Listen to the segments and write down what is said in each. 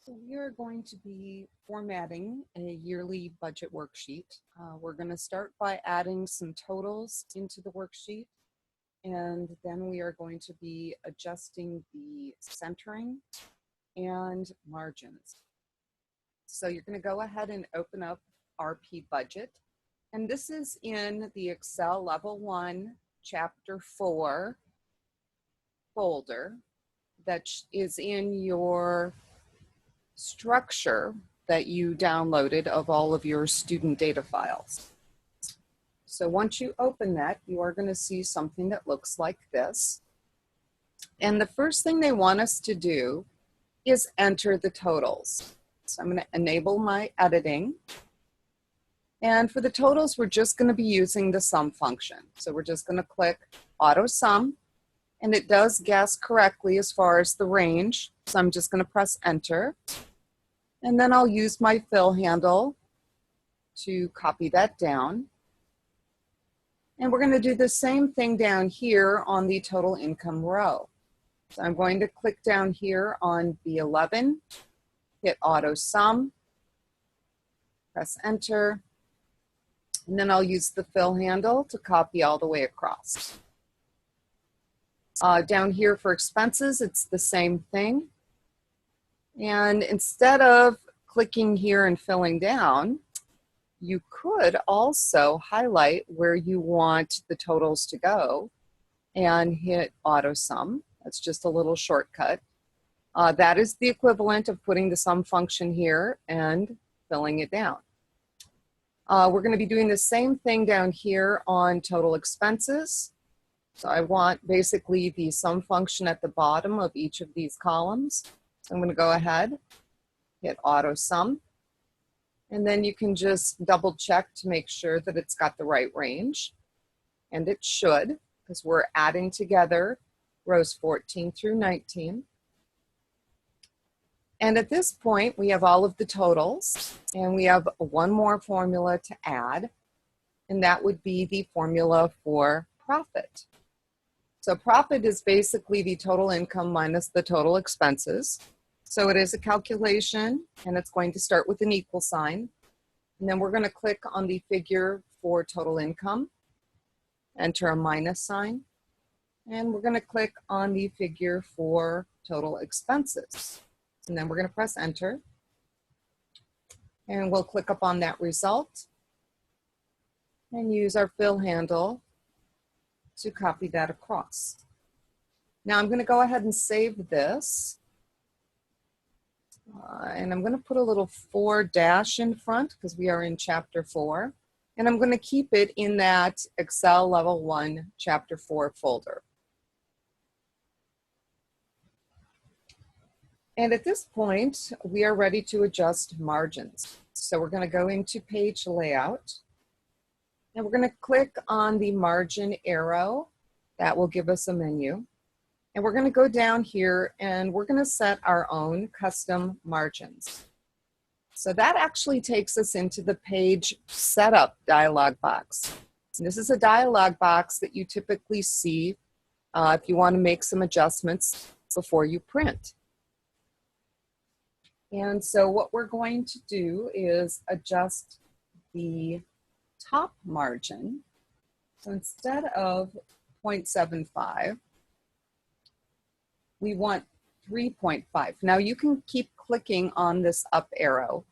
So we are going to be formatting a yearly budget worksheet. We're going to start by adding some totals into the worksheet, and then we are going to be adjusting the centering and margins. So you're going to go ahead and open up RP Budget, and this is in the Excel Level 1 Chapter 4 folder that is in your structure that you downloaded of all of your student data files. So once you open that, you are going to see something that looks like this. And the first thing they want us to do is enter the totals. So I'm going to enable my editing. And for the totals, we're just going to be using the sum function. So we're just going to click auto sum, and it does guess correctly as far as the range. So I'm just going to press enter. And then I'll use my fill handle to copy that down. And we're going to do the same thing down here on the total income row. So I'm going to click down here on B11, hit auto sum, press enter, and then I'll use the fill handle to copy all the way across. Down here for expenses, it's the same thing. And instead of clicking here and filling down, you could also highlight where you want the totals to go and hit auto sum. That's just a little shortcut. That is the equivalent of putting the sum function here and filling it down. We're going to be doing the same thing down here on total expenses. So I want basically the sum function at the bottom of each of these columns. So I'm going to go ahead, hit auto sum, and then you can just double check to make sure that it's got the right range. And it should, because we're adding together rows 14 through 19. And at this point, we have all of the totals, and we have one more formula to add, and that would be the formula for profit. So profit is basically the total income minus the total expenses. So it is a calculation, and it's going to start with an equal sign. And then we're going to click on the figure for total income, enter a minus sign, and we're going to click on the figure for total expenses. And then we're going to press enter, and we'll click up on that result and use our fill handle to copy that across. Now I'm going to go ahead and save this. And I'm going to put a little 4- in front because we are in chapter 4. And I'm going to keep it in that Excel Level 1 Chapter 4 folder. And at this point, we are ready to adjust margins. So we're going to go into page layout. And we're going to click on the margin arrow. That will give us a menu. And we're going to go down here and we're going to set our own custom margins. So that actually takes us into the page setup dialog box. And this is a dialog box that you typically see if you want to make some adjustments before you print. And so what we're going to do is adjust the top margin. So instead of 0.75, we want 3.5. Now you can keep clicking on this up arrow,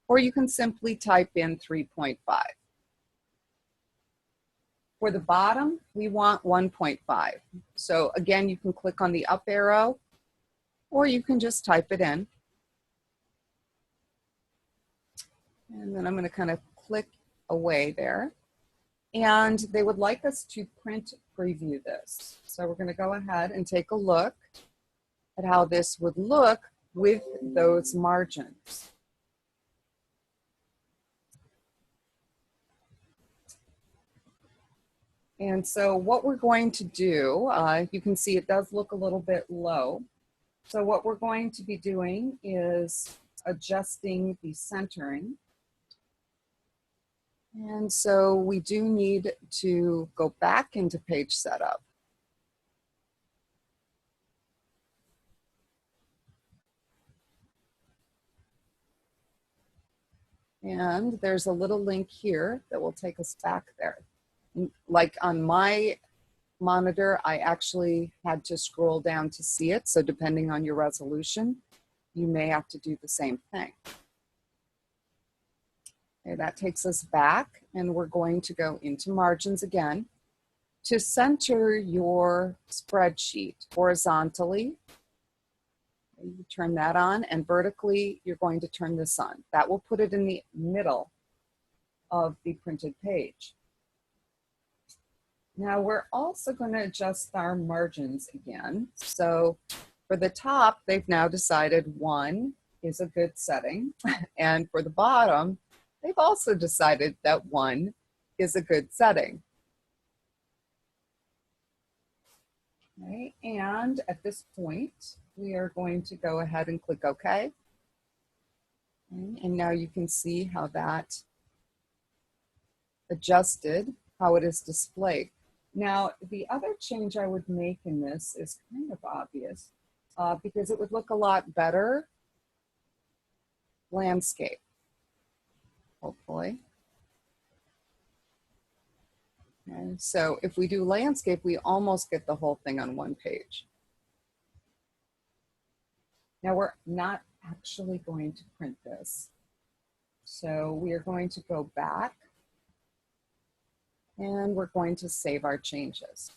or you can simply type in 3.5. For the bottom, we want 1.5. So again, you can click on the up arrow, or you can just type it in. And then I'm going to kind of click away there. And they would like us to print preview this. So we're going to go ahead and take a look at how this would look with those margins. And so what we're going to do, you can see it does look a little bit low. So what we're going to be doing is adjusting the centering. And so we do need to go back into page setup. And there's a little link here that will take us back there. Like on my monitor, I actually had to scroll down to see it. So depending on your resolution, you may have to do the same thing. Okay, that takes us back, and we're going to go into margins again. To center your spreadsheet horizontally, you turn that on, and vertically, you're going to turn this on. That will put it in the middle of the printed page. Now we're also going to adjust our margins again. So for the top, they've now decided 1 is a good setting. And for the bottom, they've also decided that 1 is a good setting. Okay, and at this point, we are going to go ahead and click OK. Okay, and now you can see how that adjusted, how it is displayed. Now, the other change I would make in this is kind of obvious because it would look a lot better landscape, hopefully. Okay, so if we do landscape, we almost get the whole thing on one page. Now we're not actually going to print this. So we are going to go back and we're going to save our changes.